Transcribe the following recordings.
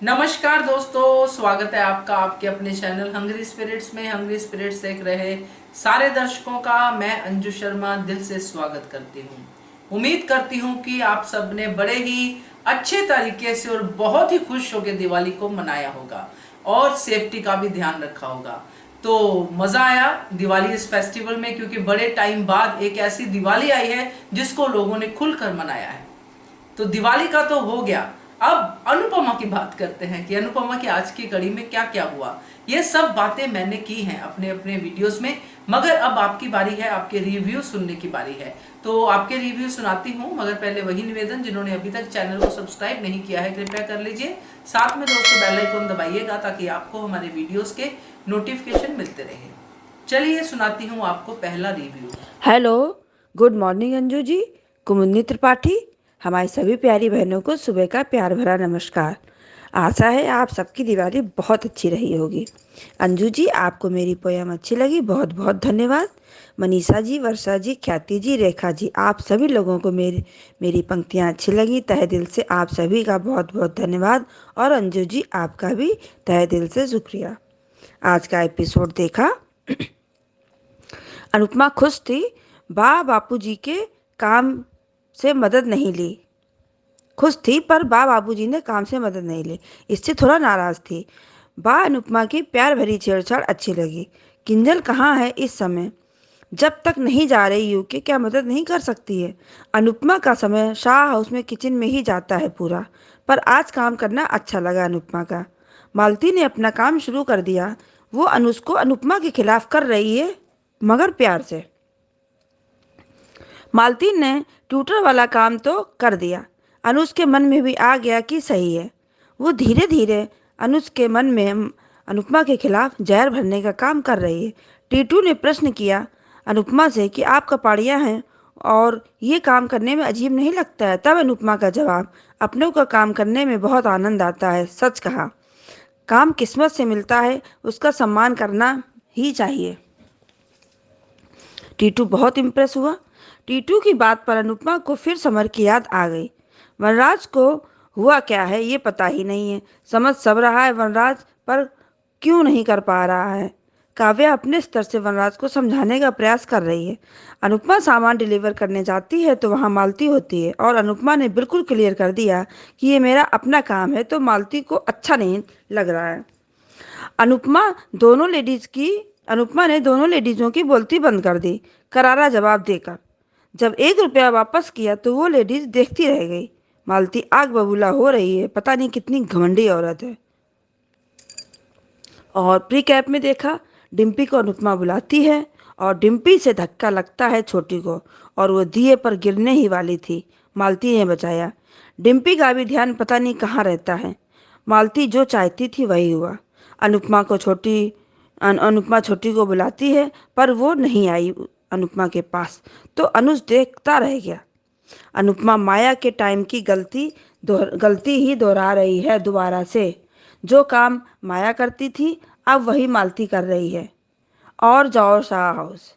नमस्कार दोस्तों, स्वागत है आपका आपके अपने चैनल हंग्री स्पिरिट्स में। हंग्री स्पिरिट्स देख रहे सारे दर्शकों का मैं अंजू शर्मा दिल से स्वागत करती हूँ। उम्मीद करती हूँ कि आप सब ने बड़े ही अच्छे तरीके से और बहुत ही खुश होकर दिवाली को मनाया होगा और सेफ्टी का भी ध्यान रखा होगा। तो मजा आया दिवाली इस फेस्टिवल में, क्योंकि बड़े टाइम बाद एक ऐसी दिवाली आई है जिसको लोगों ने खुलकर मनाया है। तो दिवाली का तो हो गया, अब अनुपमा की बात करते हैं कि अनुपमा की आज की कड़ी में क्या क्या हुआ। ये सब बातें मैंने की हैं अपने अपने वीडियोस में, मगर अब आपकी बारी है, आपके रिव्यू सुनने की बारी है। तो आपके रिव्यू सुनाती हूँ, मगर पहले वही निवेदन, जिन्होंने अभी तक चैनल को सब्सक्राइब नहीं किया है कृपया कर लीजिए। साथ में दोस्तों बेल आइकन दबाइएगा ताकि आपको हमारे वीडियोस के नोटिफिकेशन मिलते रहे। चलिए सुनाती हूँ आपको पहला review. Hello, good morning Anju ji. Kumudini Tripathi, हमारी सभी प्यारी बहनों को सुबह का प्यार भरा नमस्कार। आशा है आप सबकी दिवाली बहुत अच्छी रही होगी। अंजू जी, आपको मेरी पोयम अच्छी लगी, बहुत बहुत धन्यवाद। मनीषा जी, वर्षा जी, ख्याति जी, रेखा जी, आप सभी लोगों को मेरी पंक्तियाँ अच्छी लगी। तहे दिल से आप सभी का बहुत बहुत धन्यवाद। और अंजू जी, आपका भी तहे दिल से शुक्रिया। आज का एपिसोड देखा। अनुपमा खुश थी। बापूजी के काम से मदद नहीं ली। खुश थी पर बाबूजी ने काम से मदद नहीं ली, इससे थोड़ा नाराज थी। अनुपमा की प्यार भरी छेड़छाड़ अच्छी लगी। किंजल कहाँ है इस समय? जब तक नहीं जा रही यूके क्या मदद नहीं कर सकती है? अनुपमा का समय शाह हाउस में किचन में ही जाता है पूरा। पर आज काम करना अच्छा लगा अनुपमा का। मालती ने अपना काम शुरू कर दिया। वो अनुज को अनुपमा के खिलाफ कर रही है, मगर प्यार से। मालती ने ट्यूटर वाला काम तो कर दिया। अनुज के मन में भी आ गया कि सही है। वो धीरे धीरे अनुज के मन में अनुपमा के खिलाफ जहर भरने का काम कर रही है। टीटू ने प्रश्न किया अनुपमा से कि आप कपाड़ियाँ हैं और ये काम करने में अजीब नहीं लगता है? तब अनुपमा का जवाब, अपनों का काम करने में बहुत आनंद आता है। सच कहा, काम किस्मत से मिलता है, उसका सम्मान करना ही चाहिए। टीटू बहुत इम्प्रेस हुआ। टीटू की बात पर अनुपमा को फिर समर की याद आ गई। वनराज को हुआ क्या है ये पता ही नहीं है। समझ सब रहा है वनराज, पर क्यों नहीं कर पा रहा है। काव्या अपने स्तर से वनराज को समझाने का प्रयास कर रही है। अनुपमा सामान डिलीवर करने जाती है तो वहाँ मालती होती है और अनुपमा ने बिल्कुल क्लियर कर दिया कि ये मेरा अपना काम है, तो मालती को अच्छा नहीं लग रहा है। अनुपमा अनुपमा ने दोनों लेडीजों की बोलती बंद कर दी, करारा जवाब देकर। जब 1 रुपया वापस किया तो वो लेडीज देखती रह गई। मालती आग बबूला हो रही है, पता नहीं कितनी घमंडी औरत है। और प्री कैप में देखा, डिम्पी को अनुपमा बुलाती है और डिम्पी से धक्का लगता है छोटी को, और वो दिए पर गिरने ही वाली थी। मालती ने बचाया। डिम्पी का भी ध्यान पता नहीं कहाँ रहता है। मालती जो चाहती थी वही हुआ। अनुपमा छोटी को बुलाती है पर वो नहीं आई अनुपमा के पास, तो अनुज देखता रह गया। अनुपमा माया के टाइम की गलती ही दोहरा रही है दोबारा से। जो काम माया करती थी अब वही मालती कर रही है। और जाओ शाह हाउस,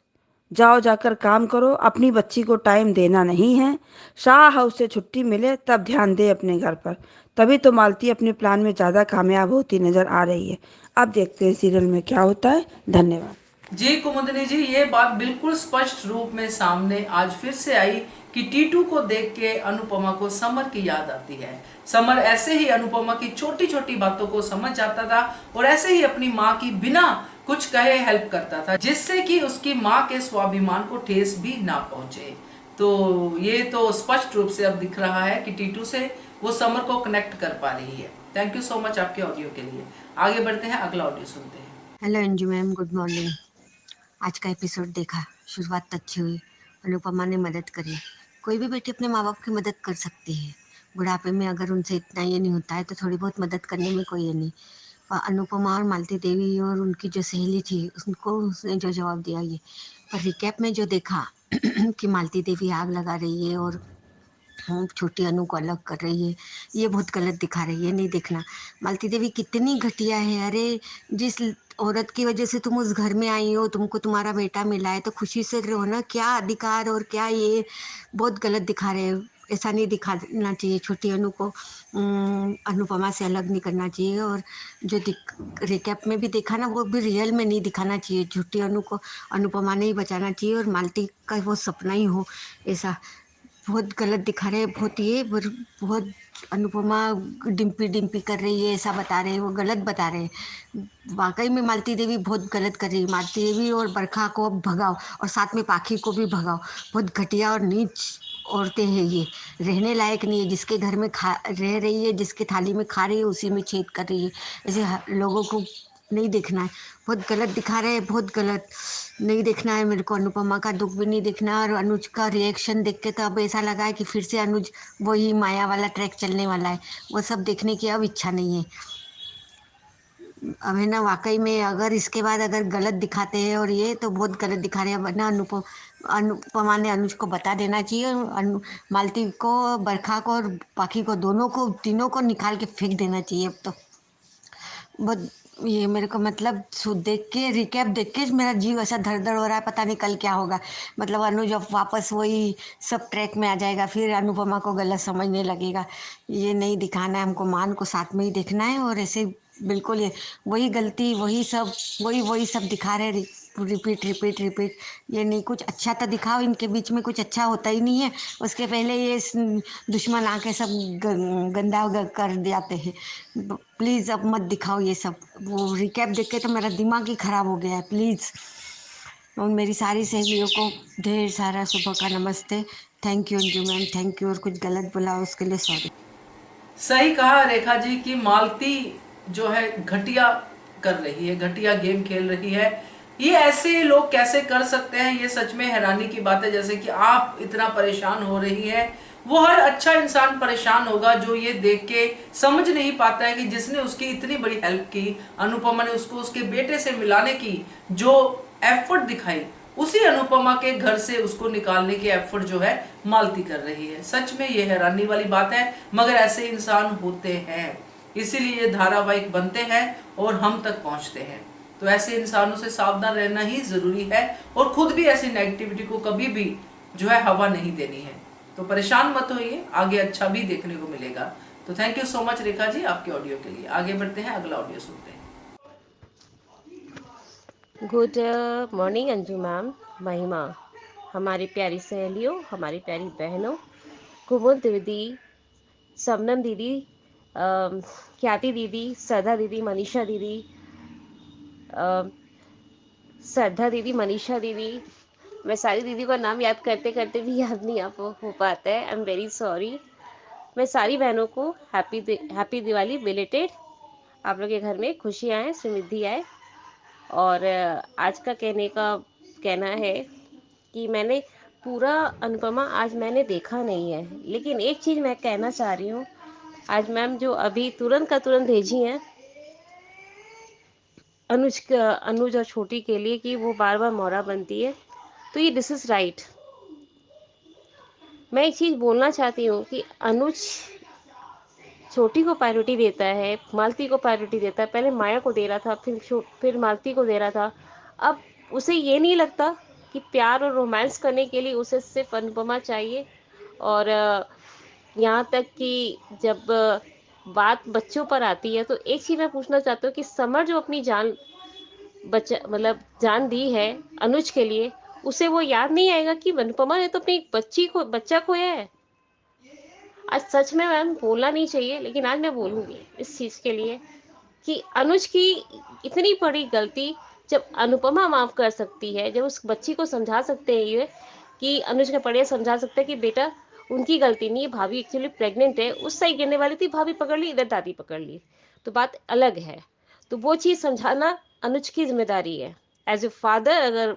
जाओ जाकर काम करो, अपनी बच्ची को टाइम देना नहीं है। शाह हाउस से छुट्टी मिले तब ध्यान दे अपने घर पर। तभी तो मालती अपने प्लान में ज़्यादा कामयाब होती नजर आ रही है। अब देखते हैं सीरियल में क्या होता है। धन्यवाद। जी कुमुदनी जी, ये बात बिल्कुल स्पष्ट रूप में सामने आज फिर से आई कि टीटू को देख के अनुपमा को समर की याद आती है। समर ऐसे ही अनुपमा की छोटी छोटी बातों को समझ जाता था और ऐसे ही अपनी माँ की बिना कुछ कहे हेल्प करता था, जिससे कि उसकी माँ के स्वाभिमान को ठेस भी ना पहुंचे। तो ये तो स्पष्ट रूप से अब दिख रहा है कि टीटू से वो समर को कनेक्ट कर पा रही है। थैंक यू सो मच आपके ऑडियो के लिए। आगे बढ़ते हैं, अगला ऑडियो सुनते हैं। Hello Anju ma'am, good morning. आज का एपिसोड देखा, शुरुआत अच्छी हुई। अनुपमा ने मदद करी। कोई भी बेटी अपने माँ बाप की मदद कर सकती है। बुढ़ापे में अगर उनसे इतना ये नहीं होता है तो थोड़ी बहुत मदद करने में कोई ये नहीं। पर अनुपमा और मालती देवी और उनकी जो सहेली थी उनको उसने जो जवाब दिया, ये पर रिकैप में जो देखा कि मालती देवी आग लगा रही है और छोटी अनु को अलग कर रही है, ये बहुत गलत दिखा रही है। नहीं देखना। मालती देवी कितनी घटिया है। अरे, जिस औरत की वजह से तुम उस घर में आई हो, तुमको तुम्हारा बेटा मिला है तो खुशी से रहो ना। क्या अधिकार और क्या ये बहुत गलत दिखा रहे हैं। ऐसा नहीं दिखाना चाहिए। छोटी अनु को अनुपमा से अलग नहीं करना चाहिए। और जो रिकैप में भी देखा ना, वो भी रियल में नहीं दिखाना चाहिए। छोटी अनु को अनुपमा ने ही बचाना चाहिए और मालती का वो सपना ही हो, ऐसा बहुत गलत दिखा रहे हैं। बहुत ये बहुत अनुपमा डिम्पी डिम्पी कर रही है ऐसा बता रहे हैं, वो गलत बता रहे हैं। वाकई में मालती देवी बहुत गलत कर रही है। मालती देवी और बरखा को अब भगाओ और साथ में पाखी को भी भगाओ। बहुत घटिया और नीच औरतें हैं ये, रहने लायक नहीं है। जिसके घर में खा रह रही है, जिसके थाली में खा रही है, उसी में छेद कर रही है। ऐसे लोगों को नहीं देखना है। बहुत गलत दिखा रहे हैं, बहुत गलत नहीं देखना है मेरे को। अनुपमा का दुख भी नहीं देखना है। और अनुज का रिएक्शन देख के तो अब ऐसा लगा है कि फिर से अनुज वही माया वाला ट्रैक चलने वाला है। वो सब देखने की अब इच्छा नहीं है। अब है ना, वाकई में अगर इसके बाद अगर गलत दिखाते हैं और ये तो बहुत गलत दिखा रहे हैं। वरना अनुपमा ने अनुज को बता देना चाहिए। मालती को, बरखा को और पाखी को, दोनों को, तीनों को निकाल के फेंक देना चाहिए अब तो। बहुत ये मेरे को मतलब देख के, रिकैप देख के मेरा जीव ऐसा धड़ धड़ हो रहा है। पता नहीं कल क्या होगा। मतलब अनुज अब वापस वही सब ट्रैक में आ जाएगा, फिर अनुपमा को गलत समझने लगेगा। ये नहीं दिखाना है हमको। मान को साथ में ही देखना है। और ऐसे बिल्कुल ये वही गलती, वही सब दिखा रहे, रिपीट रिपीट रिपीट। ये नहीं, कुछ अच्छा तो दिखाओ। इनके बीच में कुछ अच्छा होता ही नहीं है। उसके पहले ये दुश्मन आके सब गंदा कर जाते हैं। प्लीज़ अब मत दिखाओ ये सब। वो रिकैप देख के तो मेरा दिमाग ही खराब हो गया है। प्लीज़। और मेरी सारी सहेलियों को ढेर सारा सुबह का नमस्ते। Thank you Anju ma'am, thank you. और कुछ गलत बोला उसके लिए सॉरी। सही कहा रेखा जी कि मालती जो है घटिया कर रही है, घटिया गेम खेल रही है। ये ऐसे लोग कैसे कर सकते हैं, ये सच में हैरानी की बात है। जैसे कि आप इतना परेशान हो रही है, वो हर अच्छा इंसान परेशान होगा जो ये देख के समझ नहीं पाता है कि जिसने उसकी इतनी बड़ी हेल्प की, अनुपमा ने उसको उसके बेटे से मिलाने की जो एफर्ट दिखाई, उसी अनुपमा के घर से उसको निकालने के एफर्ट जो है मालती कर रही है। सच में ये हैरानी वाली बात है, मगर ऐसे इंसान होते हैं, इसीलिए ये धारावाहिक बनते हैं और हम तक पहुंचते हैं। तो ऐसे इंसानों से सावधान रहना ही जरूरी है और खुद भी ऐसी नेगेटिविटी को कभी भी जो है हवा नहीं देनी है। तो परेशान मत होइए, आगे अच्छा भी देखने को मिलेगा। तो thank you so much Rekha ji आपके ऑडियो के लिए। आगे बढ़ते हैं, अगला ऑडियो सुनते हैं। गुड मॉर्निंग अंजू मैम, महिमा, हमारी प्यारी सहेलियों, हमारी प्यारी बहनों, कुमुद दीदी, सबनम दीदी, ख्याति दीदी, श्रद्धा दीदी, मनीषा दीदी, श्रद्धा दीदी, मनीषा दीदी। मैं सारी दीदी का नाम याद करते करते भी याद नहीं हो पाता है। I am very sorry. मैं सारी बहनों को हैप्पी दिवाली बिलेटेड। आप लोग के घर में खुशियाँ आए, समृद्धि आए। और आज का कहना है कि मैंने पूरा अनुपमा आज मैंने देखा नहीं है, लेकिन एक चीज़ मैं कहना चाह रही हूँ। आज मैम जो अभी तुरंत का तुरंत भेजी हैं अनुज और छोटी के लिए कि वो बार बार मोहरा बनती है, तो ये दिस इज़ राइट। मैं एक चीज़ बोलना चाहती हूँ कि अनुज छोटी को प्रायोरिटी देता है, मालती को प्रायोरिटी देता है। पहले माया को दे रहा था, फिर मालती को दे रहा था। अब उसे ये नहीं लगता कि प्यार और रोमांस करने के लिए उसे सिर्फ अनुपमा चाहिए। और यहाँ तक कि जब बात बच्चों पर आती है, तो एक चीज़ मैं पूछना चाहती हूँ कि समर जो अपनी जान दी है अनुज के लिए, उसे वो याद नहीं आएगा कि अनुपमा ने तो अपनी बच्चा खोया है। आज सच में मैम बोलना नहीं चाहिए, लेकिन आज मैं बोलूँगी इस चीज़ के लिए कि अनुज की इतनी बड़ी गलती जब अनुपमा माफ़ कर सकती है, जब उस बच्ची को समझा सकते हैं ये कि अनुज के पड़े समझा सकते हैं कि बेटा उनकी गलती नहीं है, भाभी एक्चुअली प्रेग्नेंट है, उस साइड गिरने वाली थी, भाभी पकड़ ली, इधर दादी पकड़ ली, तो बात अलग है। तो वो चीज़ समझाना अनुज की जिम्मेदारी है। एज ए फादर, अगर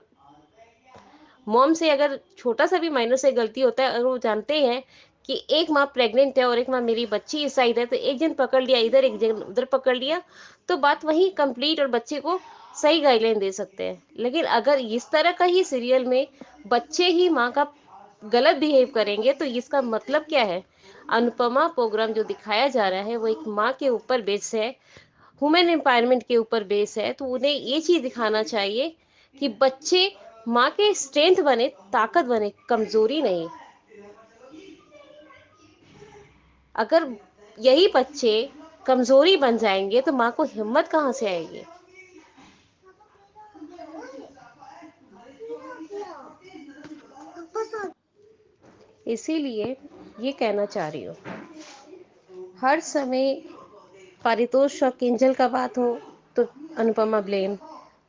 मॉम से अगर छोटा सा भी माइनर से गलती होता है, अगर वो जानते हैं कि एक माँ प्रेग्नेंट है और एक माँ मेरी बच्ची इस साइड है, तो एक जन पकड़ लिया इधर, एक जन उधर पकड़ लिया, तो बात वहीं कंप्लीट और बच्चे को सही गाइडलाइन दे सकते हैं। लेकिन अगर इस तरह का ही सीरियल में बच्चे ही माँ का गलत बिहेव करेंगे, तो इसका मतलब क्या है? अनुपमा प्रोग्राम जो दिखाया जा रहा है वो एक माँ के ऊपर बेस है, वुमेन एम्पावरमेंट के ऊपर बेस है। तो उन्हें ये चीज़ दिखाना चाहिए कि बच्चे माँ के स्ट्रेंथ बने, ताकत बने, कमजोरी नहीं। अगर यही बच्चे कमजोरी बन जाएंगे तो माँ को हिम्मत कहाँ से आएगी। इसीलिए ये कहना चाह रही हूँ, हर समय पारितोष और किंजल का बात हो तो अनुपमा ब्लेम,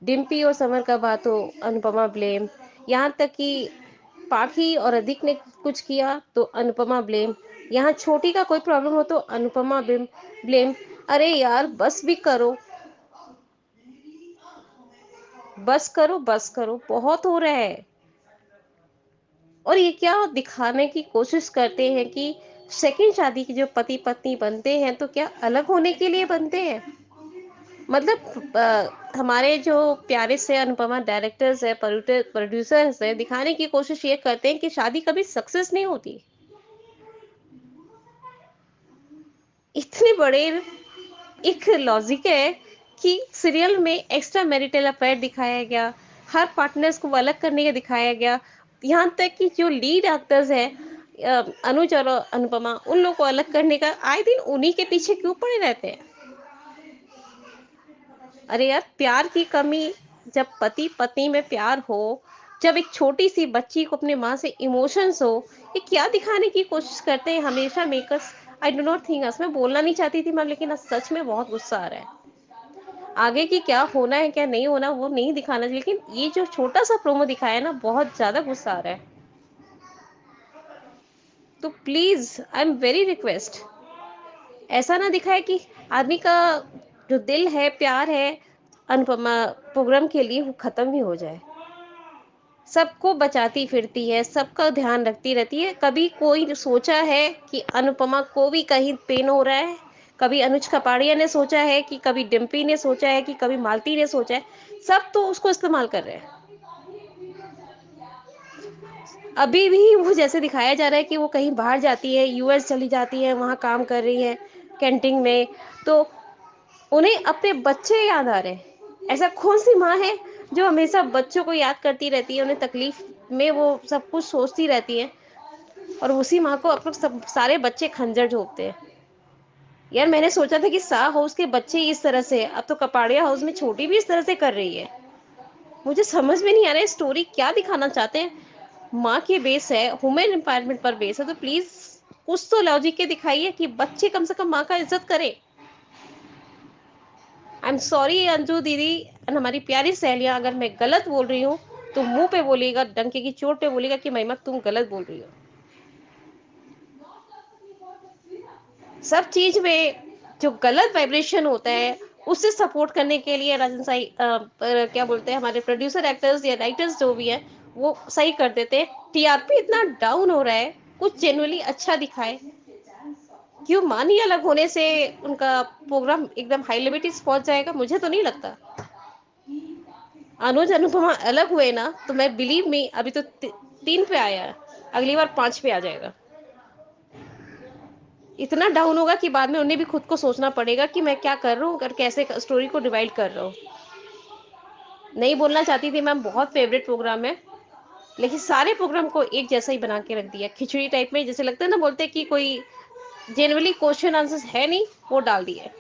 डिम्पी और समर का बात हो अनुपमा ब्लेम, यहाँ तक कि पाखी और अधिक ने कुछ किया तो अनुपमा ब्लेम, यहाँ छोटी का कोई प्रॉब्लम हो तो अनुपमा ब्लेम। अरे यार बस भी करो, बस करो, बस करो, बहुत हो रहा है। और ये क्या दिखाने की कोशिश करते हैं कि सेकंड शादी के जो पति पत्नी बनते हैं तो क्या अलग होने के लिए बनते हैं। मतलब हमारे जो प्यारे से अनुपमा डायरेक्टर्स है, प्रोड्यूसर्स है, दिखाने की कोशिश ये करते हैं कि शादी कभी सक्सेस नहीं होती। इतने बड़े एक लॉजिक है कि सीरियल में एक्स्ट्रा मैरिटल अफेयर दिखाया गया, हर पार्टनर्स को अलग करने का दिखाया गया, यहाँ तक कि जो लीड एक्टर्स है अनुज और अनुपमा, उन लोग को अलग करने का, आए दिन उन्हीं के पीछे क्यों पड़े रहते हैं। अरे यार प्यार की कमी, जब पति पत्नी में प्यार हो, जब एक छोटी सी बच्ची को अपने माँ से इमोशंस हो, ये क्या दिखाने की कोशिश करते हैं हमेशा makers. I do not think, मैं बोलना नहीं चाहती थी मैम, लेकिन आज सच में बहुत गुस्सा आ रहा है। आगे की क्या होना है क्या नहीं होना वो नहीं दिखाना चाहिए, लेकिन ये जो छोटा सा प्रोमो दिखाया है ना, बहुत ज्यादा गुस्सा आ रहा है। तो please I am very request, ऐसा ना दिखाए कि आदमी का जो दिल है, प्यार है अनुपमा प्रोग्राम के लिए, वो खत्म ही हो जाए। सबको बचाती फिरती है, सबका ध्यान रखती रहती है। कभी कोई सोचा है कि अनुपमा को भी कहीं पेन हो रहा है? कभी अनुज कपाड़िया ने सोचा है कि कभी डिम्पी ने सोचा है कि कभी मालती ने सोचा है? सब तो उसको इस्तेमाल कर रहे हैं। अभी भी वो जैसे दिखाया जा रहा है कि वो कहीं बाहर जाती है, यूएस चली जाती है, वहां काम कर रही है कैंटीन में, तो उन्हें अपने बच्चे याद आ रहे हैं। ऐसा कौन सी माँ है जो हमेशा बच्चों को याद करती रहती है, उन्हें तकलीफ में वो सब कुछ सोचती रहती है, और उसी माँ को अपने सब सारे बच्चे खंजर झोंकते हैं। यार मैंने सोचा था कि सा हाउस के बच्चे इस तरह से, अब तो कपाड़िया हाउस में छोटी भी इस तरह से कर रही है। मुझे समझ में नहीं आ रहा है स्टोरी क्या दिखाना चाहते हैं। माँ के बेस है, वुमेन एम्पावरमेंट पर बेस है, तो प्लीज कुछ तो लॉजिक के दिखाइए कि बच्चे कम से कम माँ का इज्जत करे। आई एम सॉरी अंजू दीदी एंड हमारी प्यारी सहेलियां, अगर मैं गलत बोल रही हूँ तो मुंह पे बोलिएगा, डंके की चोट पे बोलिएगा कि महिमा तुम गलत बोल रही हो। सब चीज में जो गलत वाइब्रेशन होता है उससे सपोर्ट करने के लिए राजन साई क्या बोलते हैं, हमारे प्रोड्यूसर एक्टर्स या राइटर्स जो भी है वो सही कर देते हैं। टीआरपी इतना डाउन हो रहा है, कुछ जेन्युइनली अच्छा दिखाए। क्यों मानी अलग होने से उनका प्रोग्राम एकदम हाई लेवल पहुंच जाएगा? मुझे तो नहीं लगता। अनुज अनुपमा अलग हुए ना तो मैं बिलीव मी, अभी तो 3 पे आया है, अगली बार 5 पे आ जाएगा। इतना डाउन होगा कि बाद में उन्हें भी खुद को सोचना पड़ेगा कि मैं क्या कर रहा हूँ और कैसे स्टोरी को डिवाइड कर रहा हूँ। नहीं बोलना चाहती थी मैम, बहुत फेवरेट प्रोग्राम है, लेकिन सारे प्रोग्राम को एक जैसा ही बना के रख दिया, खिचड़ी टाइप में, जैसे लगता है ना, बोलते कि कोई जेन्युइनली क्वेश्चन आंसर है नहीं, वो डाल दिए।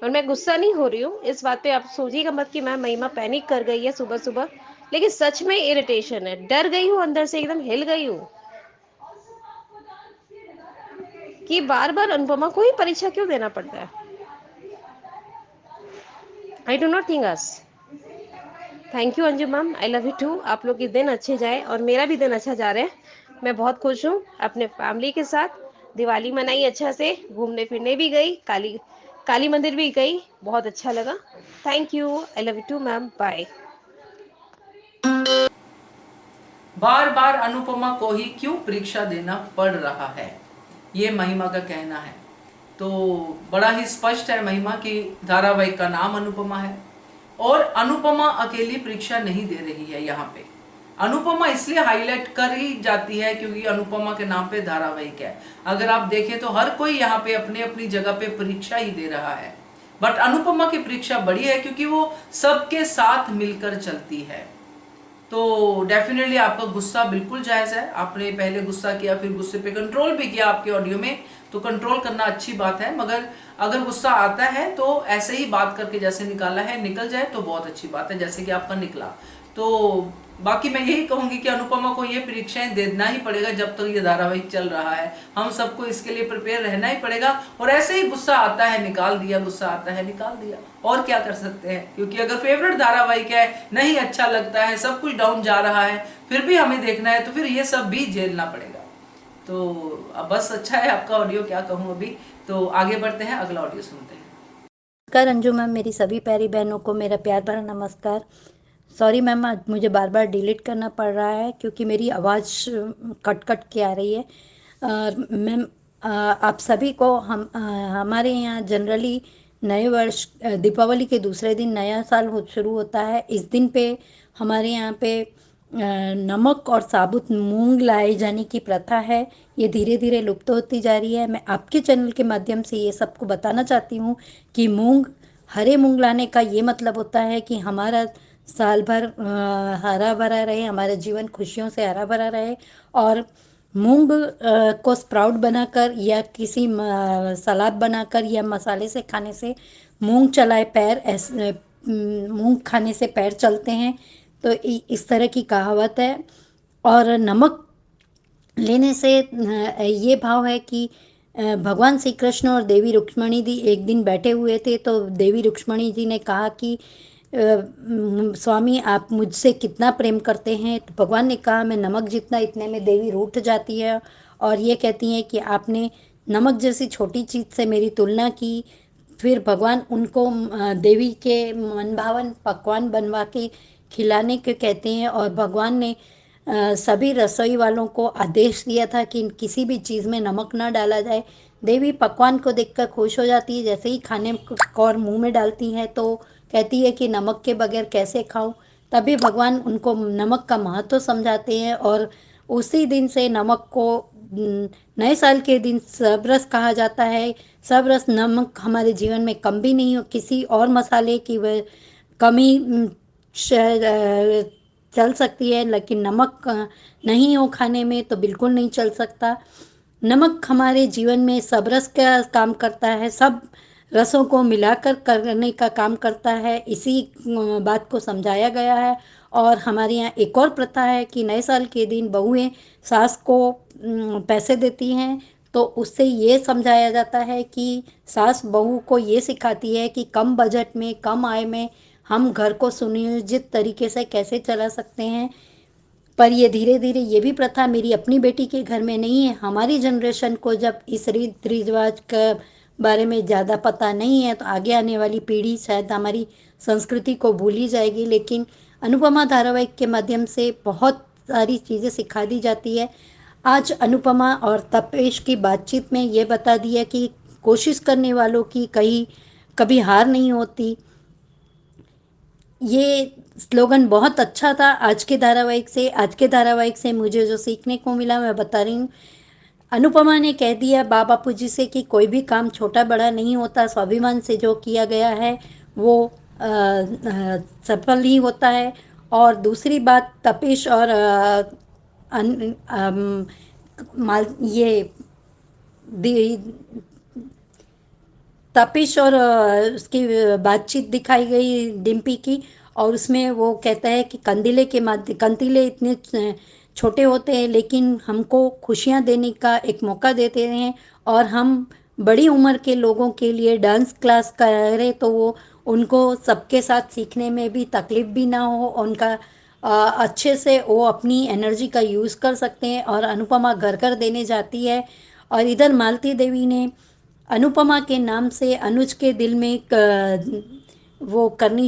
और मैं गुस्सा नहीं हो रही हूँ इस बात पे, आप सोचिएगा मत कि मैं महिमा पैनिक कर गई है सुबह सुबह, लेकिन सच में इरिटेशन है, डर गई हूँ अंदर से, एकदम हिल गई हूँ कि बार बार अनुपमा को ही परीक्षा क्यों देना पड़ता है। I do not think us. Thank you Anju ma'am, I love you too. आप लोग के दिन अच्छे जाए और मेरा भी दिन अच्छा जा रहा है। मैं बहुत खुश हूँ, अपने फैमिली के साथ दिवाली मनाई अच्छा से, घूमने फिरने भी गई, काली काली मंदिर भी गई, बहुत अच्छा लगा। Thank you, I love you too ma'am, bye. बार बार अनुपमा को ही क्यों परीक्षा देना पड़ रहा है, ये महिमा का कहना है। तो बड़ा ही स्पष्ट है महिमा की धारावाहिक का नाम अनुपमा है और अनुपमा अकेली परीक्षा नहीं दे रही है। यहाँ पे अनुपमा इसलिए हाईलाइट कर ही जाती है क्योंकि अनुपमा के नाम पे धारावाहिक है। अगर आप देखें तो हर कोई यहाँ पे अपनी अपनी जगह पे परीक्षा ही दे रहा है, बट अनुपमा की परीक्षा बड़ी है क्योंकि वो सबके साथ मिलकर चलती है। तो डेफिनेटली आपका गुस्सा बिल्कुल जायज़ है। आपने पहले गुस्सा किया, फिर गुस्से पे कंट्रोल भी किया आपके ऑडियो में, तो कंट्रोल करना अच्छी बात है। मगर अगर गुस्सा आता है तो ऐसे ही बात करके जैसे निकाला है निकल जाए तो बहुत अच्छी बात है, जैसे कि आपका निकला। तो बाकी मैं यही कहूंगी कि अनुपमा को ये परीक्षाएं देना ही पड़ेगा जब तक ये धारावाहिक चल रहा है। हम सबको इसके लिए प्रिपेयर रहना ही पड़ेगा। और ऐसे ही गुस्सा आता है निकाल दिया, गुस्सा आता है निकाल दिया, और क्या कर सकते हैं। क्योंकि अगर फेवरेट धारावाहिक है, नहीं अच्छा लगता है, सब कुछ डाउन जा रहा है, फिर भी हमें देखना है, तो फिर ये सब भी झेलना पड़ेगा। तो अब बस अच्छा है आपका ऑडियो, क्या कहूँ अभी। तो आगे बढ़ते हैं, अगला ऑडियो सुनते हैं। नमस्कार अंजू मैम, मेरी सभी प्यारी बहनों को मेरा प्यार भरा नमस्कार। सॉरी मैम, आज मुझे बार बार डिलीट करना पड़ रहा है क्योंकि मेरी आवाज़ कट कट के आ रही है। मैम, आप सभी को हमारे यहाँ जनरली नए वर्ष दीपावली के दूसरे दिन नया साल शुरू होता है। इस दिन पे हमारे यहाँ पे नमक और साबुत मूंग लाए जाने की प्रथा है। ये धीरे धीरे लुप्त होती जा रही है। मैं आपके चैनल के माध्यम से ये सबको बताना चाहती हूँ कि हरे मूंग लाने का ये मतलब होता है कि हमारा साल भर हरा भरा रहे, हमारा जीवन खुशियों से हरा भरा रहे। और मूंग को स्प्राउट बनाकर या किसी सलाद बनाकर या मसाले से खाने से मूंग चलाए पैर, ऐसे मूंग खाने से पैर चलते हैं। तो इस तरह की कहावत है। और नमक लेने से ये भाव है कि भगवान श्री कृष्ण और देवी रुक्मणी जी एक दिन बैठे हुए थे, तो देवी रुक्मणी जी ने कहा कि स्वामी आप मुझसे कितना प्रेम करते हैं। तो भगवान ने कहा मैं नमक जितना, इतने में देवी रूठ जाती है और ये कहती हैं कि आपने नमक जैसी छोटी चीज़ से मेरी तुलना की। फिर भगवान उनको देवी के मनभावन पकवान बनवा के खिलाने के कहते हैं। और भगवान ने सभी रसोई वालों को आदेश दिया था कि किसी भी चीज़ में नमक ना डाला जाए। देवी पकवान को देखकर खुश हो जाती है, जैसे ही खाने को और मुंह में डालती है तो कहती है कि नमक के बगैर कैसे खाऊं। तभी भगवान उनको नमक का महत्व समझाते हैं और उसी दिन से नमक को नए साल के दिन सबरस कहा जाता है। सबरस नमक हमारे जीवन में कम भी नहीं हो, किसी और मसाले की कमी चल सकती है, लेकिन नमक नहीं हो खाने में तो बिल्कुल नहीं चल सकता। नमक हमारे जीवन में सब रस का काम करता है, सब रसों को मिलाकर करने का काम करता है। इसी बात को समझाया गया है। और हमारे यहाँ एक और प्रथा है कि नए साल के दिन बहुएं सास को पैसे देती हैं, तो उससे ये समझाया जाता है कि सास बहू को ये सिखाती है कि कम बजट में, कम आय में हम घर को सुनियोजित तरीके से कैसे चला सकते हैं। पर ये धीरे धीरे ये भी प्रथा मेरी अपनी बेटी के घर में नहीं है। हमारी जनरेशन को जब इस रीति रिवाज के बारे में ज़्यादा पता नहीं है तो आगे आने वाली पीढ़ी शायद हमारी संस्कृति को भूल ही जाएगी। लेकिन अनुपमा धारावाहिक के माध्यम से बहुत सारी चीज़ें सिखा दी जाती है। आज अनुपमा और तपेश की बातचीत में ये बता दिया कि कोशिश करने वालों की कभी हार नहीं होती। ये स्लोगन बहुत अच्छा था आज के धारावाहिक से। आज के धारावाहिक से मुझे जो सीखने को मिला मैं बता रही हूँ। अनुपमा ने कह दिया बापू जी से कि कोई भी काम छोटा बड़ा नहीं होता, स्वाभिमान से जो किया गया है वो सफल ही होता है। और दूसरी बात, तपेश और ये तपिश और उसकी बातचीत दिखाई गई डिम्पी की, और उसमें वो कहता है कि कंदीले इतने छोटे होते हैं लेकिन हमको खुशियाँ देने का एक मौका देते हैं। और हम बड़ी उम्र के लोगों के लिए डांस क्लास करें तो वो उनको सबके साथ सीखने में भी तकलीफ भी ना हो, उनका अच्छे से वो अपनी एनर्जी का यूज़ कर सकते हैं। और अनुपमा घर घर देने जाती है। और इधर मालती देवी ने अनुपमा के नाम से अनुज के दिल में वो करनी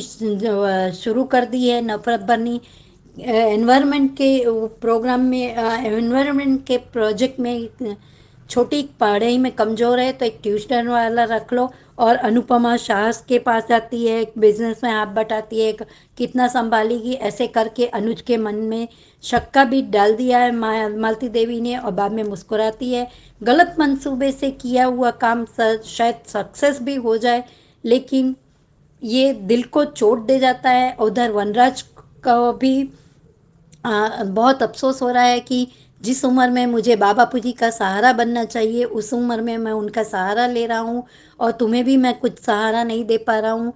शुरू कर दी है नफरत भरनी। एनवायरनमेंट के प्रोग्राम में, एनवायरनमेंट के प्रोजेक्ट में छोटी पढ़ाई में कमज़ोर है तो एक ट्यूशन वाला रख लो। और अनुपमा साहस के पास जाती है, एक बिजनेस में हाथ बटाती है, कितना संभालेगी, ऐसे करके अनुज के मन में शक का भी डाल दिया है मालती देवी ने। और बाद में मुस्कुराती है। गलत मंसूबे से किया हुआ काम शायद सक्सेस भी हो जाए, लेकिन ये दिल को चोट दे जाता है। उधर वनराज को भी बहुत अफसोस हो रहा है कि जिस उम्र में मुझे बाबा बापू जी का सहारा बनना चाहिए उस उम्र में मैं उनका सहारा ले रहा हूँ और तुम्हें भी मैं कुछ सहारा नहीं दे पा रहा हूँ।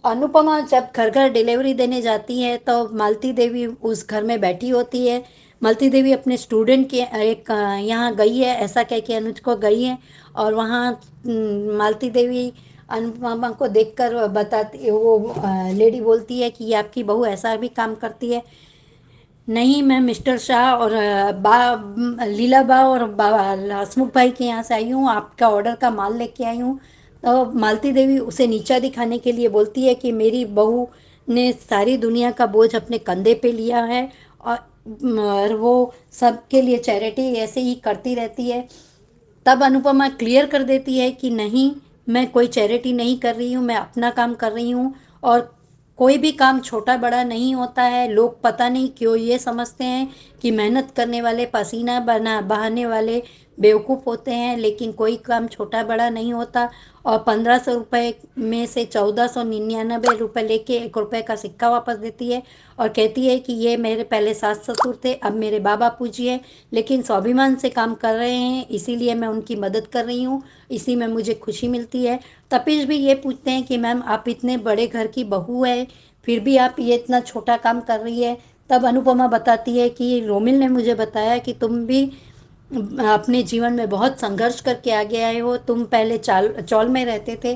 अनुपमा जब घर घर डिलीवरी देने जाती है तो मालती देवी उस घर में बैठी होती है। मालती देवी अपने स्टूडेंट के एक यहाँ गई है ऐसा कह के अनुज को गई है और वहाँ मालती देवी अनुपमा को देखकर बताती वो लेडी बोलती है कि ये आपकी बहू ऐसा भी काम करती है। नहीं, मैं मिस्टर शाह और लीला बा और हसमुख भाई के यहाँ से आई हूँ, आपका ऑर्डर का माल लेके आई हूँ। तो मालती देवी उसे नीचा दिखाने के लिए बोलती है कि मेरी बहू ने सारी दुनिया का बोझ अपने कंधे पे लिया है और वो सबके लिए चैरिटी ऐसे ही करती रहती है। तब अनुपमा क्लियर कर देती है कि नहीं, मैं कोई चैरिटी नहीं कर रही हूँ, मैं अपना काम कर रही हूँ और कोई भी काम छोटा बड़ा नहीं होता है। लोग पता नहीं क्यों ये समझते हैं कि मेहनत करने वाले पसीना बहाने वाले बेवकूफ़ होते हैं, लेकिन कोई काम छोटा बड़ा नहीं होता। और 1500 रुपये में से 1499 रुपये लेके 1 रुपये का सिक्का वापस देती है और कहती है कि ये मेरे पहले सास ससुर थे, अब मेरे बाबा पूजी है, लेकिन स्वाभिमान से काम कर रहे हैं, इसीलिए मैं उनकी मदद कर रही हूँ, इसी में मुझे खुशी मिलती है। तपीश भी ये पूछते हैं कि मैम आप इतने बड़े घर की बहू है, फिर भी आप ये इतना छोटा काम कर रही है। तब अनुपमा बताती है कि रोमिल ने मुझे बताया कि तुम भी अपने जीवन में बहुत संघर्ष करके आगे आए हो, तुम पहले चौल में रहते थे।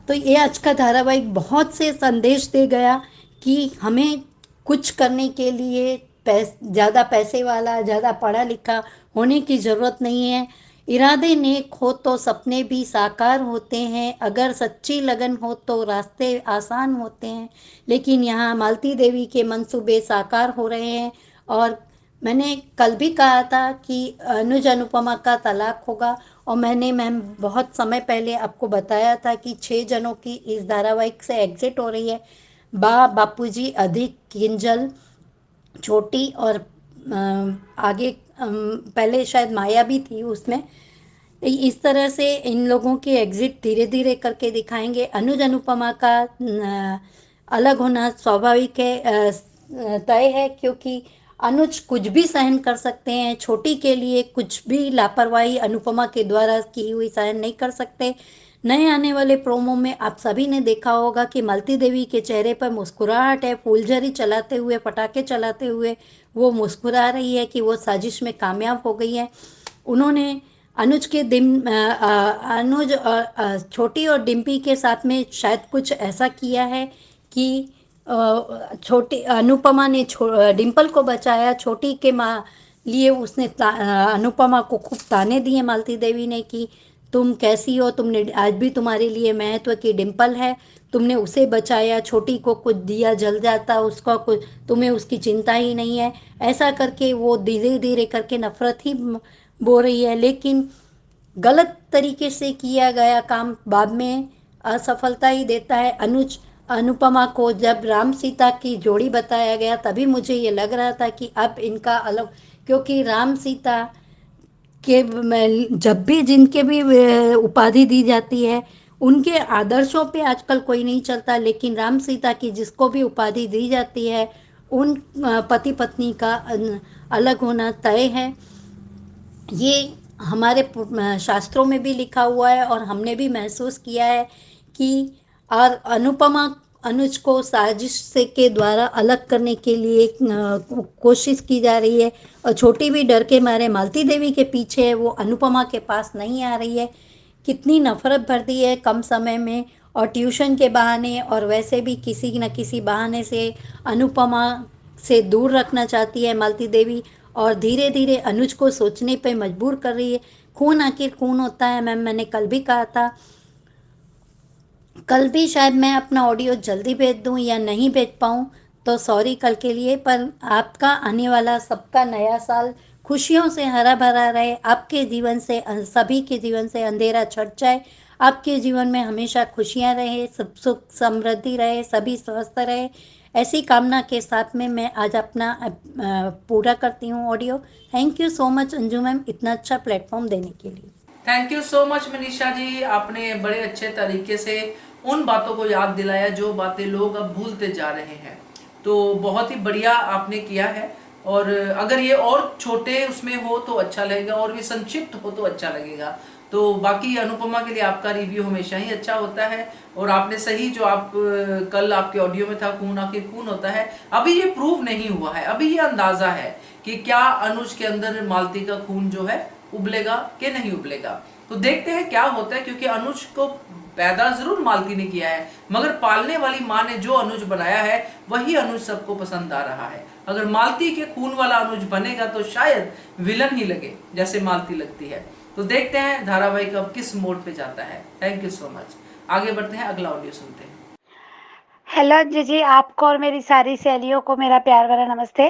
तो ये आज का धारावाहिक बहुत से संदेश दे गया कि हमें कुछ करने के लिए ज़्यादा पैसे वाला, ज़्यादा पढ़ा लिखा होने की ज़रूरत नहीं है। इरादे नेक हो तो सपने भी साकार होते हैं, अगर सच्ची लगन हो तो रास्ते आसान होते हैं। लेकिन यहाँ मालती देवी के मंसूबे साकार हो रहे हैं और मैंने कल भी कहा था कि अनुज अनुपमा का तलाक होगा और मैम बहुत समय पहले आपको बताया था कि 6 जनों की इस धारावाहिक से एग्जिट हो रही है। बापूजी, अधिक, किंजल, छोटी और आगे पहले शायद माया भी थी उसमें। इस तरह से इन लोगों के एग्जिट धीरे धीरे करके दिखाएंगे। अनुज अनुपमा का अलग होना स्वाभाविक है, तय है, क्योंकि अनुज कुछ भी सहन कर सकते हैं, छोटी के लिए कुछ भी लापरवाही अनुपमा के द्वारा की हुई सहन नहीं कर सकते। नए आने वाले प्रोमो में आप सभी ने देखा होगा कि मालती देवी के चेहरे पर मुस्कुराहट है, फूलझड़ी चलाते हुए, पटाखे चलाते हुए वो मुस्कुरा रही है कि वो साजिश में कामयाब हो गई है। उन्होंने अनुज के अनुज और छोटी और डिम्पी के साथ में शायद कुछ ऐसा किया है कि छोटी अनुपमा ने डिम्पल को बचाया, छोटी के माँ लिए उसने अनुपमा को खूब ताने दिए मालती देवी ने कि तुम कैसी हो, तुमने आज भी तुम्हारे लिए महत्व की डिम्पल है, तुमने उसे बचाया, छोटी को कुछ दिया जल जाता, उसका कुछ, तुम्हें उसकी चिंता ही नहीं है। ऐसा करके वो धीरे धीरे करके नफरत ही बो रही है, लेकिन गलत तरीके से किया गया काम बाद में असफलता ही देता है। अनुज अनुपमा को जब राम सीता की जोड़ी बताया गया तभी मुझे ये लग रहा था कि अब इनका अलग, क्योंकि राम सीता के जब भी जिनके भी उपाधि दी जाती है उनके आदर्शों पे आजकल कोई नहीं चलता, लेकिन राम सीता की जिसको भी उपाधि दी जाती है उन पति पत्नी का अलग होना तय है। ये हमारे शास्त्रों में भी लिखा हुआ है और हमने भी महसूस किया है कि और अनुपमा अनुज को साजिश से के द्वारा अलग करने के लिए कोशिश की जा रही है और छोटी भी डर के मारे मालती देवी के पीछे है, वो अनुपमा के पास नहीं आ रही है। कितनी नफरत भरती है कम समय में, और ट्यूशन के बहाने और वैसे भी किसी न किसी बहाने से अनुपमा से दूर रखना चाहती है मालती देवी और धीरे धीरे अनुज को सोचने पे मजबूर कर रही है। खून आखिर खून होता है मैम, मैंने कल भी कहा था। कल भी शायद मैं अपना ऑडियो जल्दी भेज दूं या नहीं भेज पाऊं, तो सॉरी कल के लिए। पर आपका आने वाला सबका नया साल खुशियों से हरा भरा रहे, आपके जीवन से सभी के जीवन से अंधेरा छट जाए, आपके जीवन में हमेशा खुशियां रहे, सब सुख समृद्धि रहे, सभी स्वस्थ रहे, ऐसी कामना के साथ में मैं आज अपना पूरा करती हूँ audio. Thank you so much Anju ma'am, इतना अच्छा प्लेटफॉर्म देने के लिए। Thank you so much Manisha ji, आपने बड़े अच्छे तरीके से उन बातों को याद दिलाया जो बातें लोग अब भूलते जा रहे हैं। तो बहुत ही बढ़िया आपने किया है। और अगर ये और छोटे उसमें हो तो अच्छा लगेगा, और भी संक्षिप्त हो तो अच्छा लगेगा। तो बाकी अनुपमा के लिए आपका रिव्यू हमेशा ही अच्छा होता है। और आपने सही जो आप कल आपके ऑडियो में था, खून आखिर खून होता है, अभी ये प्रूव नहीं हुआ है, अभी ये अंदाजा है कि क्या अनुज के अंदर मालती का खून जो है उबलेगा कि नहीं उबलेगा। तो देखते हैं क्या होता है, क्योंकि अनुज को पैदा जरूर मालती ने किया है, मगर पालने वाली माँ ने जो अनुज बनाया है वही अनुज सबको पसंद आ रहा है। अगर मालती के खून वाला अनुज बनेगा तो शायद विलन ही लगे जैसे मालती लगती है। तो देखते हैं धारावाहिक अब किस मोड पे जाता है। Thank you so much. आगे बढ़ते हैं, अगला ऑडियो सुनते हैं। हेलो अंजू जी, आपको और मेरी सारी सहेलियों को मेरा प्यार भरा नमस्ते।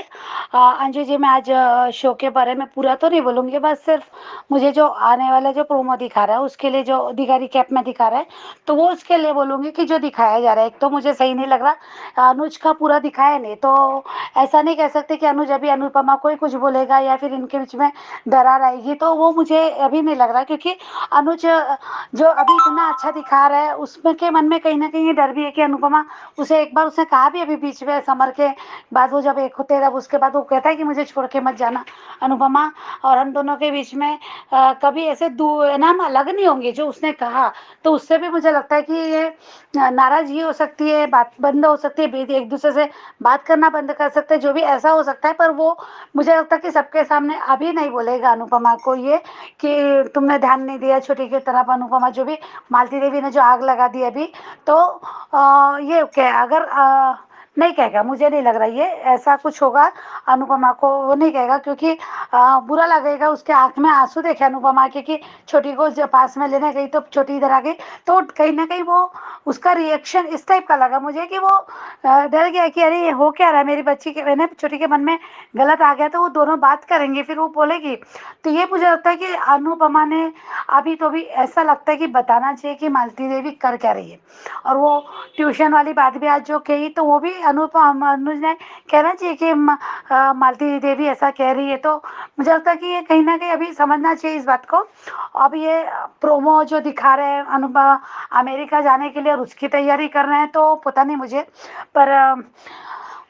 अंजू जी, मैं आज शो के बारे में पूरा तो नहीं बोलूँगी, बस सिर्फ मुझे जो आने वाला जो प्रोमो दिखा रहा है उसके लिए, जो दिखारी कैप में दिखा रहा है, तो वो उसके लिए बोलूँगी कि जो दिखाया जा रहा है, एक तो मुझे सही नहीं लग रहा। अनुज का पूरा दिखाया नहीं, तो ऐसा नहीं कह सकते कि अनुज अभी अनुपमा को ही कुछ बोलेगा या फिर इनके बीच में दरार आएगी, तो वो मुझे अभी नहीं लग रहा। क्योंकि अनुज जो अभी इतना अच्छा दिखा रहा है, उसमें के मन में कहीं ना कहीं ये डर भी है कि अनुपमा उसे एक बार उसने कहा भी अभी बीच में समर के बाद, वो जब एक होते तब उसके बाद वो कहता है कि मुझे छोड़ के मत जाना अनुपमा, और हम दोनों के बीच में कभी ऐसे दूर ना हम अलग नहीं होंगे, जो उसने कहा। तो उससे भी मुझे लगता है कि ये नाराजगी हो सकती है, बात बंद हो सकती है, एक दूसरे से बात करना बंद कर सकते हैं, जो भी ऐसा हो सकता है। पर वो मुझे लगता है कि सबके सामने अभी नहीं बोलेगा अनुपमा को ये कि तुमने ध्यान नहीं दिया छोटी की तरफ। अनुपमा जो भी मालती देवी ने जो आग लगा दी अभी, तो ये क्या अगर नहीं कहेगा, मुझे नहीं लग रहा ये ऐसा कुछ होगा। अनुपमा को वो नहीं कहेगा, क्योंकि बुरा लगेगा, उसके आंख में आंसू देखे अनुपमा के कि छोटी को जब पास में लेने गई तो छोटी इधर आ गई, तो कहीं ना कहीं वो उसका रिएक्शन इस टाइप का लगा मुझे कि वो डर गया कि अरे ये हो क्या रहा है मेरी बच्ची के, मैंने छोटी के मन में गलत आ गया। तो वो दोनों बात करेंगे, फिर वो बोलेगी। तो ये मुझे लगता है कि अनुपमा ने अभी तो भी ऐसा लगता है कि बताना चाहिए कि मालती देवी कर क्या रही है। और वो ट्यूशन वाली बात भी आज जो कही, तो वो भी अनुज ने कहना चाहिए कि मालती देवी ऐसा कह रही है। तो मुझे लगता है कि ये कहीं ना कहीं अभी समझना चाहिए इस बात को। अब ये प्रोमो जो दिखा रहे हैं अमेरिका जाने के लिए और उसकी तैयारी कर रहे हैं, तो पता नहीं मुझे, पर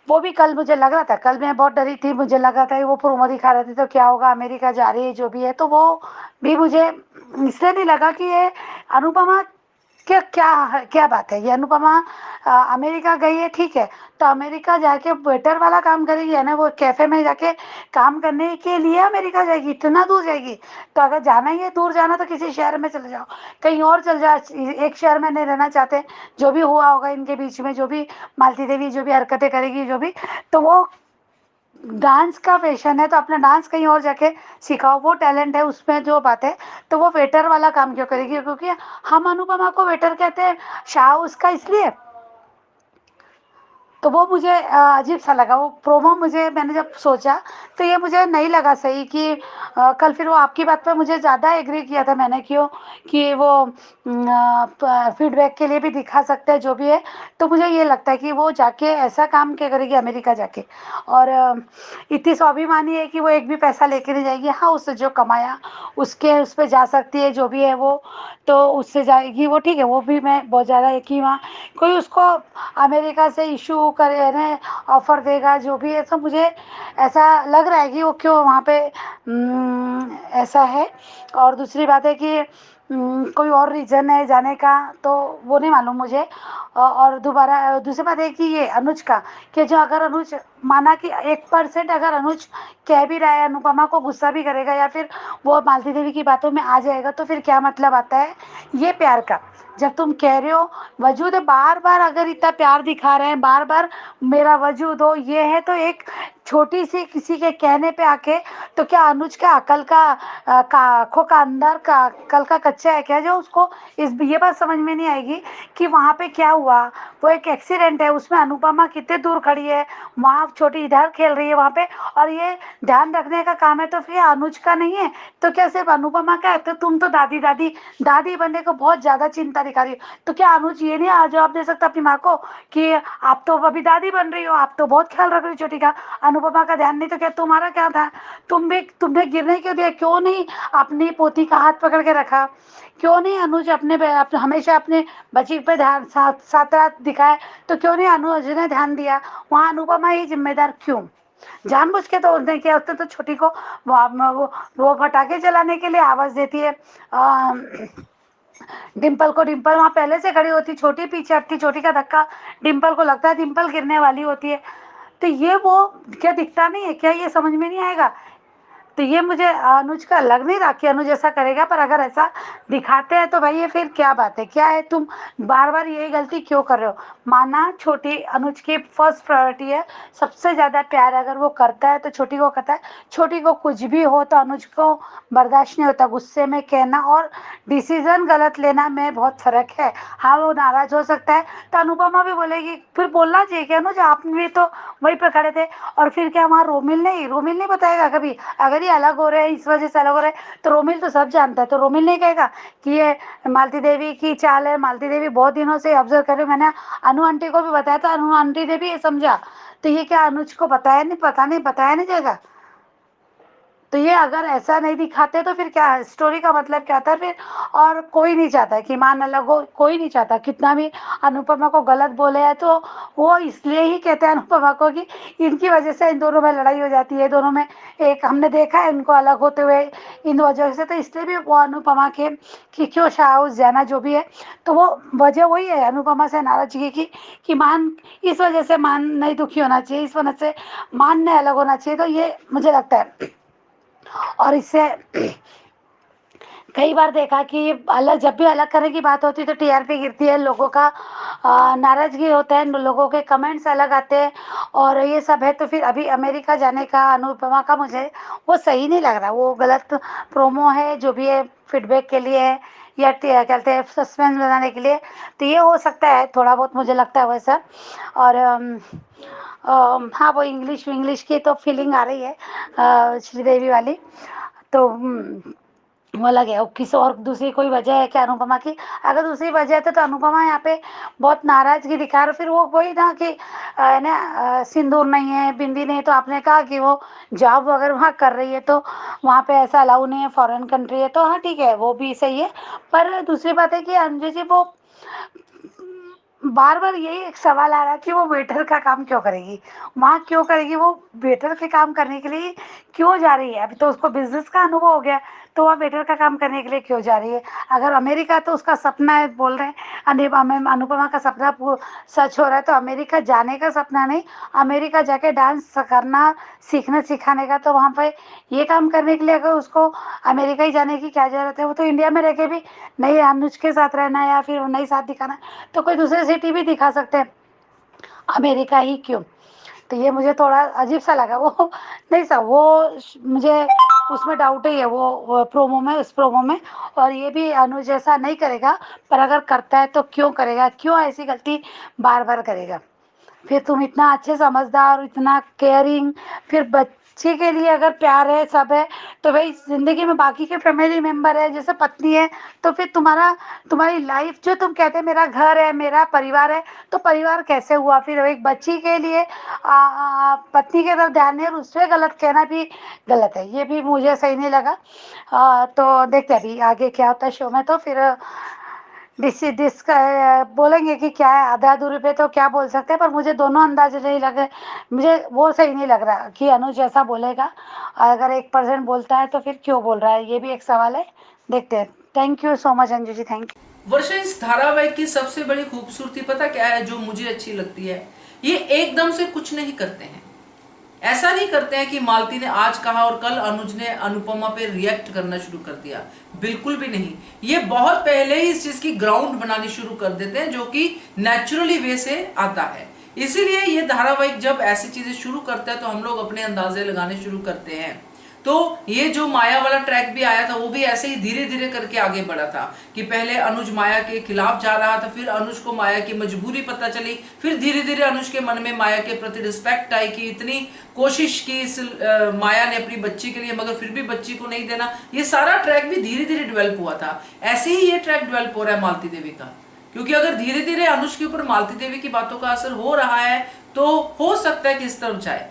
वो भी कल मुझे लग रहा था, कल मैं बहुत डरी थी, मुझे लगा था कि वो प्रोमो दिखा रहे थे तो क्या होगा, अमेरिका जा रही है जो भी है। तो वो भी मुझे इसलिए नहीं लगा कि ये अनुपमा क्या क्या क्या बात है। ये अनुपमा अमेरिका गई है, ठीक है, तो अमेरिका जाके वेटर वाला काम करेगी, है ना, वो कैफे में जाके काम करने के लिए अमेरिका जाएगी, इतना दूर जाएगी। तो अगर जाना ही है दूर, जाना तो किसी शहर में चले जाओ, कहीं और चल जाओ, एक शहर में नहीं रहना चाहते। जो भी हुआ होगा इनके बीच में, जो भी मालती देवी जो भी हरकतें करेगी, जो भी, तो वो डांस का पैशन है तो अपना डांस कहीं और जाके सिखाओ, वो टैलेंट है उसमें जो बात है। तो वो वेटर वाला काम क्यों करेगी? क्योंकि हम अनुपमा को वेटर कहते हैं, शाह उसका इसलिए। तो वो मुझे अजीब सा लगा वो प्रोमो, मुझे मैंने जब सोचा तो ये मुझे नहीं लगा सही कि कल फिर वो आपकी बात पर मुझे ज़्यादा एग्री किया था मैंने, क्यों कि वो फीडबैक के लिए भी दिखा सकते हैं जो भी है। तो मुझे ये लगता है कि वो जाके ऐसा काम क्या करेगी अमेरिका जाके, और इतनी स्वाभिमानी है कि वो एक भी पैसा लेके नहीं जाएगी। हाँ, उससे जो कमाया उसके उस पर जा सकती है, जो भी है वो, तो उससे जाएगी वो, ठीक है। वो भी मैं बहुत ज़्यादा एक ही, वहाँ कोई उसको अमेरिका से इशू करे ना ऑफर देगा जो भी है, तो मुझे ऐसा लग रहा है कि वो क्यों वहाँ पे ऐसा है। और दूसरी बात है कि कोई और रीज़न है जाने का, तो वो नहीं मालूम मुझे। और दोबारा दूसरी बात है कि ये अनुज का, कि जो अगर अनुज माना कि 1% अगर अनुज कह भी रहा है, अनुपमा को गुस्सा भी करेगा या फिर वो मालती देवी की बातों में आ जाएगा, तो फिर क्या मतलब आता है ये प्यार का? जब तुम कह रहे हो वजूद है, बार बार अगर इतना प्यार दिखा रहे हैं, बार बार मेरा वजूद हो, ये है, तो एक छोटी सी किसी के कहने पे आके, तो क्या अनुज का अकल का आंखों का अंदर का अकल का कच्चा है क्या, जो उसको इस ये बात समझ में नहीं आएगी कि वहाँ पे क्या हुआ? वो एक एक्सीडेंट है, उसमें अनुपमा कितने दूर खड़ी है, वहाँ छोटी इधर खेल रही है वहाँ पे, और ये ध्यान रखने का काम है, तो फिर अनुज का नहीं है तो क्या सिर्फ अनुपमा का है? तो तुम तो दादी दादी दादी बनने को बहुत ज़्यादा चिंता दिखा रही हो, तो क्या अनुज ये नहीं जवाब दे सकता अपनी माँ को कि आप तो अभी दादी बन रही हो, आप तो बहुत ख्याल रख रही हो छोटी का? अनुपमा का ध्यान नहीं तो क्या तुम्हारा क्या था? तुमने गिरने क्यों दिया? क्यों नहीं अपनी पोती का हाथ पकड़ के रखा? क्यों नहीं अनुज हमेशा अपने बच्ची पे ध्यान साथ रात दिखाए? तो क्यों नहीं अनुज ने ध्यान दिया? वहाँ अनुपमा ही जिम्मेदार क्यों? जानबूझ के तो उसने किया। उसने तो छोटी को वो पटाखे चलाने के लिए आवाज देती है डिम्पल को। डिम्पल वहाँ पहले से खड़ी होती, छोटी पीछे हटती, छोटी का धक्का डिम्पल को लगता है डिम्पल गिरने वाली होती है। तो ये वो क्या दिखता नहीं है क्या? ये समझ में नहीं आएगा। तो ये मुझे अनुज का लग नहीं रहा कि अनुज ऐसा करेगा, पर अगर ऐसा दिखाते हैं तो भाई ये फिर क्या बात है? क्या है, तुम बार बार यही गलती क्यों कर रहे हो? माना छोटी अनुज की फर्स्ट प्रायोरिटी है, सबसे ज़्यादा प्यार अगर वो करता है तो छोटी को करता है। छोटी को कुछ भी हो तो अनुज को बर्दाश्त नहीं होता। गुस्से में कहना और डिसीजन गलत लेना में बहुत फ़र्क है। हाँ, वो नाराज़ हो सकता है तो अनुपमा भी बोलेगी, फिर बोलना चाहिए कि अनुज आपने भी तो वही पे खड़े थे। और फिर क्या वहाँ रोमिल नहीं बताएगा कभी? अगर ये अलग हो रहे हैं, इस वजह से अलग हो रहे हैं, तो रोमिल तो सब जानता है। तो रोमिल नहीं कहेगा कि ये मालती देवी की चाल है, मालती देवी बहुत दिनों से ऑब्जर्व कर रही हूँ, मैंने अनु आंटी को भी बताया था, अनु आंटी ने भी ये समझा। तो ये क्या अनुज को बताया नहीं जाएगा? तो ये अगर ऐसा नहीं दिखाते तो फिर क्या है? स्टोरी का मतलब क्या था फिर? और कोई नहीं चाहता कि मान अलग हो, कोई नहीं चाहता। कितना भी अनुपमा को गलत बोले है तो वो इसलिए ही कहते हैं अनुपमा को कि इनकी वजह से इन दोनों में लड़ाई हो जाती है। दोनों में एक हमने देखा है इनको अलग होते हुए इन वजह से। तो इसलिए भी वो अनुपमा के कि क्यों शाहउस जाना जो भी है, तो वो वजह वही है अनुपमा से नाराजगी की कि मान इस वजह से मान नहीं दुखी होना चाहिए, इस वजह से मान नहीं अलग होना चाहिए। तो ये मुझे लगता है। और इससे कई बार देखा कि अलग जब भी अलग करने की बात होती है तो टीआरपी गिरती है, लोगों का नाराजगी होता है, लोगों के कमेंट्स अलग आते हैं और ये सब है। तो फिर अभी अमेरिका जाने का अनुपमा का मुझे वो सही नहीं लग रहा। वो गलत प्रोमो है, जो भी है फीडबैक के लिए है या कहते हैं सस्पेंस बनाने के लिए। तो ये हो सकता है थोड़ा बहुत, मुझे लगता है वैसा। और हाँ, वो इंग्लिश की तो फीलिंग आ रही है श्रीदेवी वाली। तो वो अलग है। किसी और दूसरी कोई वजह है क्या अनुपमा की? अगर दूसरी वजह है तो अनुपमा यहाँ पे बहुत नाराजगी दिखा रहा। फिर वो वही ना कि सिंदूर नहीं है, बिंदी नहीं है, तो आपने कहा कि वो जॉब अगर वहाँ कर रही है तो वहाँ पे ऐसा अलाउ नहीं है, फॉरेन कंट्री है, तो हाँ ठीक है, वो भी सही है। पर दूसरी बात है कि अंजू जी वो बार बार यही एक सवाल आ रहा है कि वो वेटर का काम क्यों करेगी, वहाँ क्यों करेगी? वो वेटर के काम करने के लिए क्यों जा रही है? अभी तो उसको बिजनेस का अनुभव हो गया, तो वह वेटर का काम करने के लिए क्यों जा रही है? अगर अमेरिका तो उसका सपना है, बोल रहे हैं अनुपमा का सपना सच हो रहा है, तो अमेरिका जाने का सपना नहीं, अमेरिका जाके डांस करना सीखने सिखाने का। तो वहाँ पे ये काम करने के लिए अगर उसको अमेरिका ही जाने की क्या जरूरत है? वो तो इंडिया में रह के भी नहीं अनुज के साथ रहना या फिर नहीं साथ दिखाना, तो कोई दूसरे सिटी भी दिखा सकते हैं, अमेरिका ही क्यों? तो ये मुझे थोड़ा अजीब सा लगा। वो नहीं सा वो मुझे उसमें डाउट ही है वो प्रोमो में, उस प्रोमो में। और ये भी अनुज ऐसा नहीं करेगा, पर अगर करता है तो क्यों करेगा? क्यों ऐसी गलती बार बार करेगा? फिर तुम इतना अच्छे समझदार, इतना केयरिंग, फिर बच्चे के लिए अगर प्यार है, सब है, तो भाई जिंदगी में बाकी के फैमिली मेंबर है, जैसे पत्नी है, तो फिर तुम्हारी लाइफ जो तुम कहते हैं मेरा घर है, मेरा परिवार है, तो परिवार कैसे हुआ? फिर एक बच्ची के लिए पत्नी के तरफ ध्यान नहीं और उससे गलत कहना भी गलत है। ये भी मुझे सही नहीं लगा। तो देखते हैं अभी आगे क्या होता है शो में। तो फिर बोलेंगे कि क्या है, आधा अधूरे पे तो क्या बोल सकते हैं, पर मुझे दोनों अंदाज नहीं लगे। मुझे वो सही नहीं लग रहा कि अनुज ऐसा बोलेगा। अगर 1% बोलता है तो फिर क्यों बोल रहा है, ये भी एक सवाल है। देखते हैं। Thank you so much Anju ji, thank you. Varsha, इस धारावाहिक की सबसे बड़ी खूबसूरती पता क्या है जो मुझे अच्छी लगती है? ये एकदम से कुछ नहीं करते हैं। ऐसा नहीं करते हैं कि मालती ने आज कहा और कल अनुज ने अनुपमा पे रिएक्ट करना शुरू कर दिया, बिल्कुल भी नहीं। ये बहुत पहले ही इस चीज की ग्राउंड बनानी शुरू कर देते हैं, जो कि नेचुरली वे से आता है। इसीलिए ये धारावाहिक जब ऐसी चीजें शुरू करता है तो हम लोग अपने अंदाजे लगाने शुरू करते हैं। तो ये जो माया वाला ट्रैक भी आया था, वो भी ऐसे ही धीरे धीरे करके आगे बढ़ा था कि पहले अनुज माया के खिलाफ जा रहा था, फिर अनुज को माया की मजबूरी पता चली, फिर धीरे धीरे अनुज के मन में माया के प्रति रिस्पेक्ट आई कि इतनी कोशिश की माया ने अपनी बच्ची के लिए, मगर फिर भी बच्ची को नहीं देना। ये सारा ट्रैक भी धीरे धीरे डेवलप हुआ था। ऐसे ही ये ट्रैक डेवलप हो रहा है मालती देवी का, क्योंकि अगर धीरे धीरे अनुज के ऊपर मालती देवी की बातों का असर हो रहा है तो हो सकता है कि इस तरफ जाए।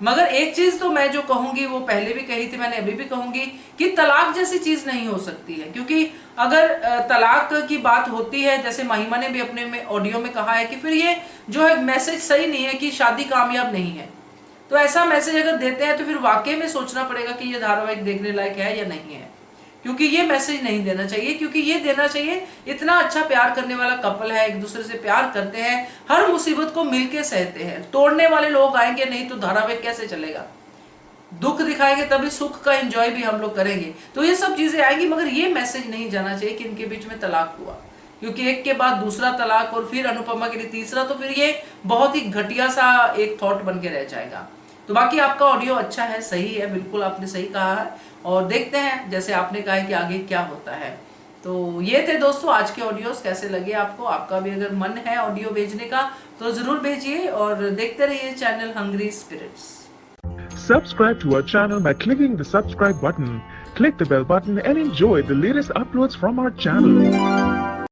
मगर एक चीज तो मैं जो कहूंगी वो पहले भी कही थी, मैंने अभी भी कहूंगी कि तलाक जैसी चीज नहीं हो सकती है। क्योंकि अगर तलाक की बात होती है, जैसे महिमा ने भी अपने में ऑडियो में कहा है कि फिर ये जो है मैसेज सही नहीं है कि शादी कामयाब नहीं है। तो ऐसा मैसेज अगर देते हैं तो फिर वाकई में सोचना पड़ेगा कि ये धारावाहिक देखने लायक है या नहीं है, क्योंकि ये मैसेज नहीं देना चाहिए। क्योंकि ये देना चाहिए इतना अच्छा प्यार करने वाला कपल है, एक दूसरे से प्यार करते हैं, हर मुसीबत को मिलके सहते हैं। तोड़ने वाले लोग आएंगे नहीं तो धारावाहिक कैसे चलेगा। दुख दिखाएंगे तभी सुख का एंजॉय भी हम लोग करेंगे। तो ये सब चीजें आएंगी, मगर ये मैसेज नहीं जाना चाहिए कि इनके बीच में तलाक हुआ, क्योंकि एक के बाद दूसरा तलाक और फिर अनुपमा के लिए तीसरा, तो फिर ये बहुत ही घटिया सा एक थॉट बन के रह जाएगा। तो बाकी आपका ऑडियो अच्छा है, सही है, बिल्कुल आपने सही कहा है, और देखते हैं जैसे आपने कहा है कि आगे क्या होता है। तो ये थे दोस्तों आज के ऑडियोज, कैसे लगे आपको? आपका भी अगर मन है ऑडियो भेजने का तो जरूर भेजिए, और देखते रहिए channel Hungry Spirits. Subscribe to our channel by clicking the subscribe button. Click the bell button and enjoy the latest uploads from our channel.